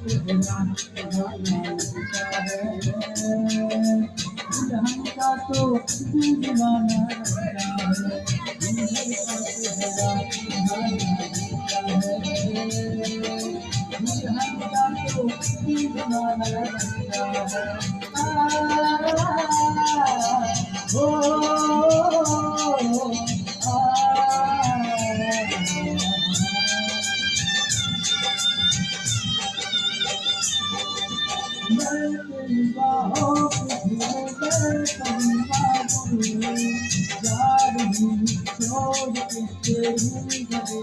तेरा दीवाना लगता है। दुल्हन का तो दिल दीवाना लगता है। दुल्हन का तेरा दीवाना लगता है। दुल्हन का तो दिल दीवाना लगता है। मैं तेरी बाहों के भीतर करूँगा गुल, जा रही छोड़ के तेरी गले